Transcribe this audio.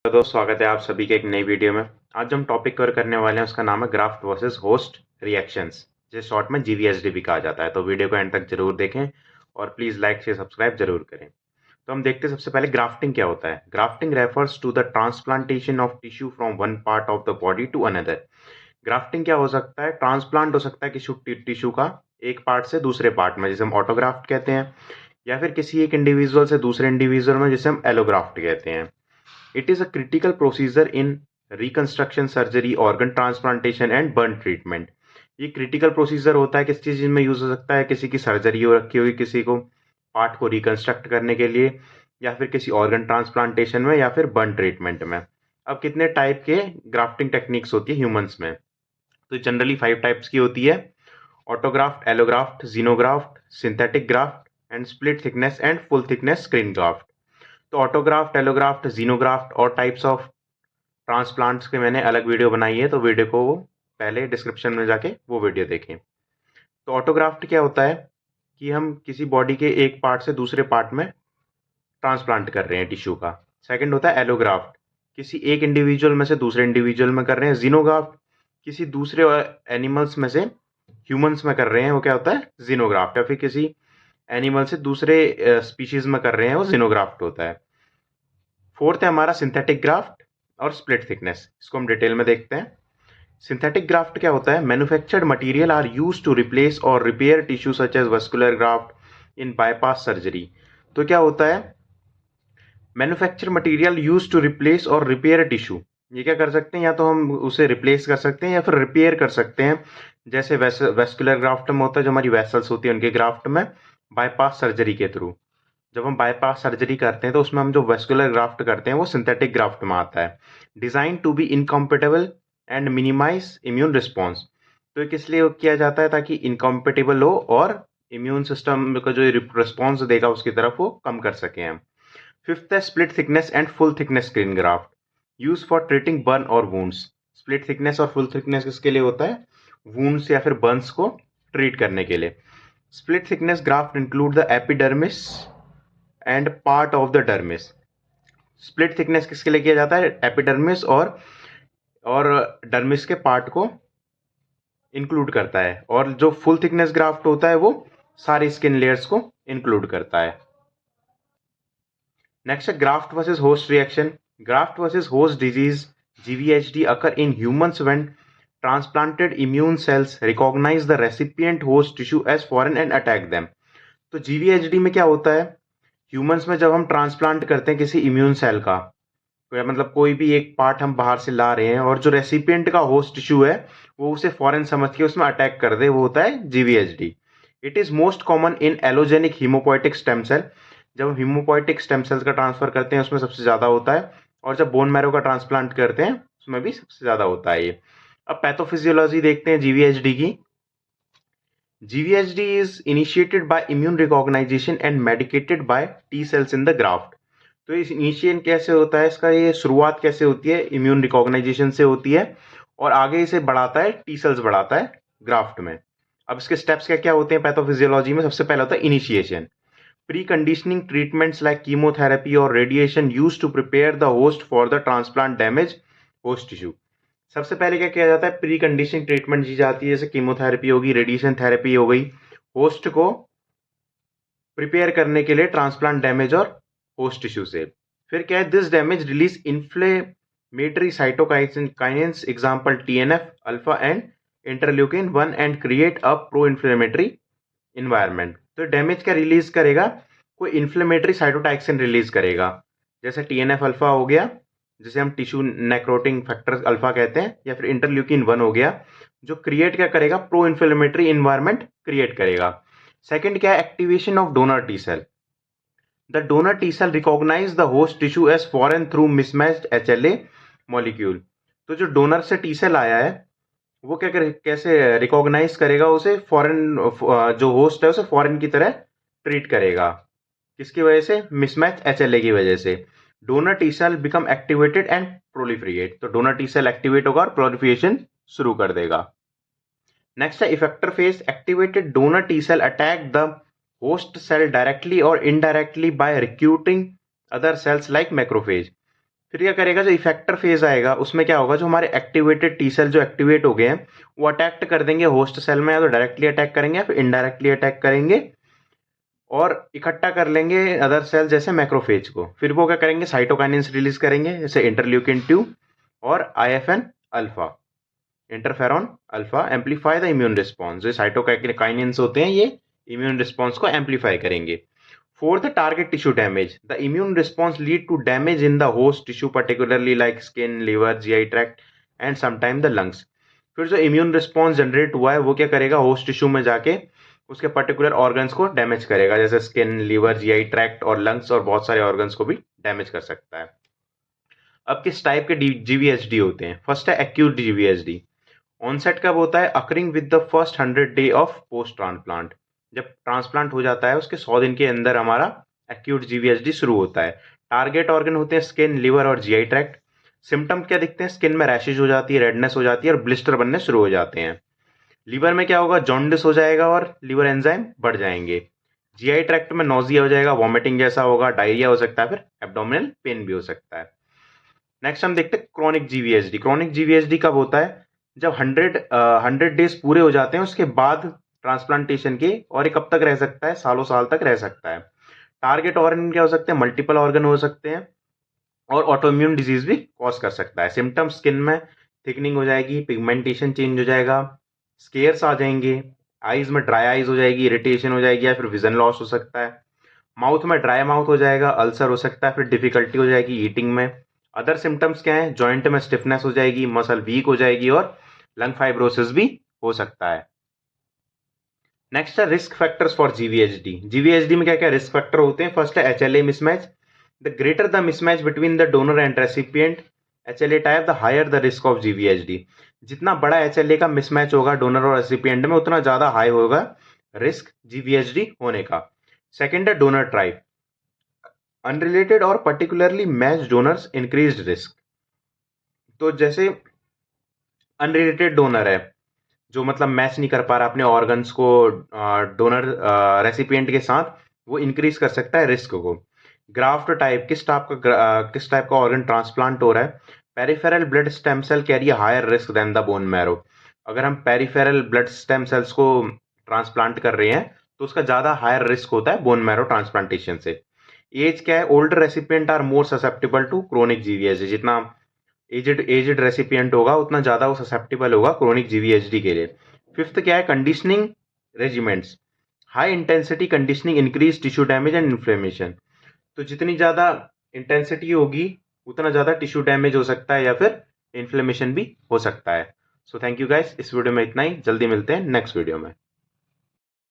तो दोस्त स्वागत है आप सभी के एक नई वीडियो में। आज जो हम टॉपिक कवर करने वाले हैं उसका नाम है ग्राफ्ट वर्सेस होस्ट रिएक्शंस, जिसे शॉर्ट में जीवीएचडी भी कहा जाता है। तो वीडियो को एंड तक जरूर देखें और प्लीज लाइक शेयर सब्सक्राइब जरूर करें। तो हम देखते हैं सबसे पहले ग्राफ्टिंग क्या होता है। Grafting refers to the transplantation of tissue from one part of the body to another. Grafting क्या हो सकता है? ट्रांसप्लांट हो सकता है किसी टिश्यू का एक पार्ट से दूसरे पार्ट में, जिसे हम ऑटोग्राफ्ट कहते हैं, या फिर किसी एक इंडिविजुअल से दूसरे इंडिविजुअल में, जिसे हम एलोग्राफ्ट कहते हैं। It is a critical procedure in reconstruction surgery, organ transplantation and burn treatment. ये क्रिटिकल प्रोसीजर होता है, किस चीज में यूज हो सकता है? किसी की सर्जरी हो रखी होगी, किसी को पार्ट को रिकंस्ट्रक्ट करने के लिए, या फिर किसी ऑर्गन ट्रांसप्लांटेशन में, या फिर बर्न ट्रीटमेंट में। अब कितने टाइप के ग्राफ्टिंग टेक्निक्स होती है ह्यूमंस में? तो जनरली 5 टाइप्स की होती है: autographed, allograft, xenograft, synthetic graft and split thickness and full thickness screen graft. तो ऑटोग्राफ्ट, एलोग्राफ्ट, जीनोग्राफ्ट और टाइप्स ऑफ ट्रांसप्लांट्स के मैंने अलग वीडियो बनाई है, तो वीडियो को पहले डिस्क्रिप्शन में जाके वो वीडियो देखें। तो ऑटोग्राफ्ट क्या होता है कि हम किसी बॉडी के एक पार्ट से दूसरे पार्ट में ट्रांसप्लांट कर रहे हैं टिश्यू का। सेकंड होता है एलोग्राफ्ट, किसी एक इंडिविजुअल में से दूसरे इंडिविजुअल में कर रहे हैं। जीनोग्राफ्ट, किसी दूसरे एनिमल्स में से ह्यूमंस में कर रहे हैं, वो क्या होता है? जीनोग्राफ्ट। या फिर किसी एनिमल से दूसरे स्पीशीज में कर रहे हैं, वो जीनोग्राफ्ट होता है। फोर्थ है हमारा सिंथेटिक ग्राफ्ट और स्प्लिट थिकनेस। इसको हम डिटेल में देखते हैं। सिंथेटिक ग्राफ्ट क्या होता है? Manufactured material are used to replace or repair tissue such as vascular graft in bypass surgery. तो क्या होता है? Manufacture material used to replace or repair tissue. ये क्या कर सकते हैं? या तो हम उसे रिप्लेस कर सकते हैं या फिर रिपेयर कर सकते हैं। जैसे वेस्कुलर ग्राफ्ट में होता है, जो हमारी वेसल्स होती है उनके ग्राफ्ट में, बाईपास सर्जरी के थ्रू। जब हम बाईपास सर्जरी करते हैं तो उसमें हम जो वेस्कुलर ग्राफ्ट करते हैं वो सिंथेटिक ग्राफ्ट में आता है। Design to be incompatible and minimise immune response. तो ये किस लिए किया जाता है? ताकि इनकम्पेटेबल हो और इम्यून सिस्टम का जो रिस्पॉन्स देगा उसकी तरफ वो कम कर सके हम। फिफ्थ है split thickness and full thickness screen graft, use for treating burn और वुंड्स। स्प्लिट थिकनेस और फुल थिकनेस किसके लिए होता है? वुंड्स या फिर बर्न्स को ट्रीट करने के लिए। Split thickness graft include the epidermis and part of the dermis. Split thickness किसके लिए किया जाता है? एपिडर्मिस और डर्मिस के पार्ट को इंक्लूड करता है। और जो फुल थिकनेस ग्राफ्ट होता है वो सारी स्किन लेयर्स को इंक्लूड करता है। नेक्स्ट है graft versus host reaction. Graft versus host disease GVHD occur in humans when transplanted immune cells recognize the recipient host tissue as foreign and attack them। तो GVHD में क्या होता है? Humans में जब हम ट्रांसप्लांट करते हैं किसी इम्यून सेल का, तो मतलब कोई भी एक पार्ट हम बाहर से ला रहे हैं और जो रेसिपिएंट का होस्ट टिश्यू है वो उसे फॉरेन समझ के उसमें अटैक कर दे, वो होता है GVHD। It is most common in allogeneic haemopoietic stem cell. जब हम हीमोपोइटिक स्टेम सेल्स का ट्रांसफर करते हैं उसमें सबसे ज्यादा होता है, और जब बोन मैरो का ट्रांसप्लांट करते हैं उसमें भी सबसे ज्यादा होता है ये। अब पैथोफिजियोलॉजी देखते हैं GVHD की। GVHD is initiated by immune recognition and medicated by T cells in the graft। तो इस इनिशिएशन कैसे होता है इसका? ये शुरुआत कैसे होती है? इम्यून रिकॉग्नाइजेशन से होती है और आगे इसे बढ़ाता है, टी सेल्स बढ़ाता है ग्राफ्ट में। अब इसके स्टेप्स क्या क्या होते हैं पैथोफिजियोलॉजी में? सबसे पहला होता है initiation. Pre conditioning treatments like chemotherapy और radiation use to prepare the host for the transplant damage host tissue. सबसे पहले क्या किया जाता है? प्री कंडीशनिंग ट्रीटमेंट दी जाती है, जैसे कीमोथेरेपी होगी, रेडिएशन थेरेपी हो गई, होस्ट को प्रिपेयर करने के लिए ट्रांसप्लांट डैमेज और होस्ट टिश्यू से। फिर क्या है? This damage release inflammatory cytokinins, example TNF alpha and interleukin 1 and create a pro inflammatory environment. तो डैमेज क्या रिलीज करेगा? कोई इन्फ्लेमेटरी साइटोटैक्सिन रिलीज करेगा, जैसे TNF अल्फा हो गया, जिसे हम टिश्यू नेक्रोटिंग फैक्टर अल्फा कहते हैं, या फिर इंटरल्यूकिन 1 हो गया, जो क्रिएट क्या करेगा? प्रो इन्फ्लेमेटरी इन्वायरमेंट क्रिएट करेगा। सेकंड क्या है? Activation of donor T cell. The donor T cell recognise the host tissue as foreign through mismatched HLA molecule. तो जो डोनर से टी सेल आया है वो क्या करे, कैसे रिकॉग्नाइज करेगा उसे? फॉरेन, जो होस्ट है उसे फॉरेन की तरह ट्रीट करेगा। किसकी वजह से? मिसमैच HLA की वजह से। Donor T cell become activated and proliferate. तो डोनर टी सेल एक्टिवेट होगा और प्रोलिफरेशन शुरू कर देगा। नेक्स्ट है effector phase. Activated donor T cell attack the host cell directly और indirectly by recruiting other cells like macrophage. फिर क्या करेगा, जो इफेक्टर फेज आएगा उसमें क्या होगा, जो हमारे एक्टिवेटेड टी सेल जो एक्टिवेट हो गए हैं वो अटैक कर देंगे होस्ट सेल में, या तो डायरेक्टली अटैक करेंगे या फिर इनडायरेक्टली अटैक करेंगे और इकट्ठा कर लेंगे अदर सेल जैसे मैक्रोफेज को। फिर वो क्या करेंगे, साइटोकाइनिन्स रिलीज करेंगे जैसे इंटरल्यूकिन 2 और IFN alpha, interferon alpha, amplify the immune response. जो साइटोकाइनिन्स होते हैं ये इम्यून रिस्पॉन्स को एम्पलीफाई करेंगे। For the target tissue damage, the immune response lead to damage in the host tissue, particularly like skin, liver, GI tract and sometimes the lungs. फिर जो immune response generate हुआ है वो क्या करेगा, host tissue में जाके उसके particular organs को damage करेगा, जैसे skin, liver, GI tract और lungs और बहुत सारे organs को भी damage कर सकता है। अब किस टाइप के GVHD होते हैं? फर्स्ट है acute GVHD। ऑनसेट कब होता है? Occurring with the first 100 day of post transplant. जब ट्रांसप्लांट हो जाता है उसके 100 दिन के अंदर हमारा एक्यूट जीवीएचडी शुरू होता है। टारगेट ऑर्गन होते हैं स्किन, लिवर और जीआई ट्रैक्ट। सिम्टम क्या दिखते हैं? स्किन में रैशेज हो जाती है, रेडनेस हो जाती है और ब्लिस्टर बनने शुरू हो जाते हैं। लिवर में क्या होगा, जॉन्डिस हो जाएगा और लिवर एंजाइम बढ़ जाएंगे। जीआई ट्रैक्ट में नोजिया हो जाएगा, वॉमिटिंग जैसा होगा, डायरिया हो सकता है, फिर एब्डोमिनल पेन भी हो सकता है। नेक्स्ट हम देखते हैं क्रोनिक जीवीएचडी। क्रोनिक जीवीएचडी कब होता है? जब 100 डेज पूरे हो जाते हैं उसके बाद ट्रांसप्लांटेशन के, और ये कब तक रह सकता है? सालों साल तक रह सकता है। टारगेट ऑर्गन क्या हो सकते हैं? मल्टीपल ऑर्गन हो सकते हैं और ऑटोइम्यून डिजीज भी कॉज कर सकता है। सिम्टम स्किन में थिकनिंग हो जाएगी, पिगमेंटेशन चेंज हो जाएगा, स्केयर्स आ जाएंगे, आईज में ड्राई आईज हो जाएगी, इरिटेशन हो जाएगी या फिर विजन लॉस हो सकता है। माउथ में ड्राई माउथ हो जाएगा, अल्सर हो सकता है, फिर डिफिकल्टी हो जाएगी ईटिंग में। अदर सिम्टम्स क्या है? जॉइंट में स्टिफनेस हो जाएगी, मसल वीक हो जाएगी और लंग फाइब्रोसिस भी हो सकता है। नेक्स्ट है risk factors for GVHD. GVHD में क्या क्या रिस्क फैक्टर होते हैं? फर्स्ट है HLA mismatch. The greater the mismatch between the donor and recipient HLA type, the higher the risk of GVHD. जितना बड़ा एचएलए का मिसमैच होगा डोनर और रेसिपिएंट में, उतना ज्यादा हाई होगा रिस्क जीवीएचडी होने का। सेकेंड है डोनर टाइप। अनरिलेटेड और particularly match donors increased risk. तो जैसे अनरिलेटेड डोनर है, जो मतलब मैच नहीं कर पा रहा अपने ऑर्गन्स को डोनर रेसिपिएंट के साथ, वो इंक्रीज कर सकता है रिस्क को। ग्राफ्ट टाइप, किस टाइप का ऑर्गन ट्रांसप्लांट हो रहा है? Peripheral blood stem cell carry higher risk than the bone marrow. अगर हम पेरिफेरल ब्लड स्टेम सेल्स को ट्रांसप्लांट कर रहे हैं तो उसका ज्यादा हायर रिस्क होता है बोन मैरो ट्रांसप्लांटेशन से। एज क्या है? Older recipient are more susceptible to chronic GVHD. जितना एजेड रेसिपिएंट होगा उतना ज्यादा वो ससेप्टेबल होगा क्रोनिक जीवीएचडी के लिए। फिफ्थ क्या है? Conditioning regiments. High intensity conditioning increase tissue damage and inflammation. तो जितनी ज्यादा इंटेंसिटी होगी उतना ज्यादा टिश्यू डैमेज हो सकता है या फिर इन्फ्लेमेशन भी हो सकता है। सो थैंक यू गाइस, इस वीडियो में इतना ही। जल्दी मिलते हैं नेक्स्ट वीडियो में।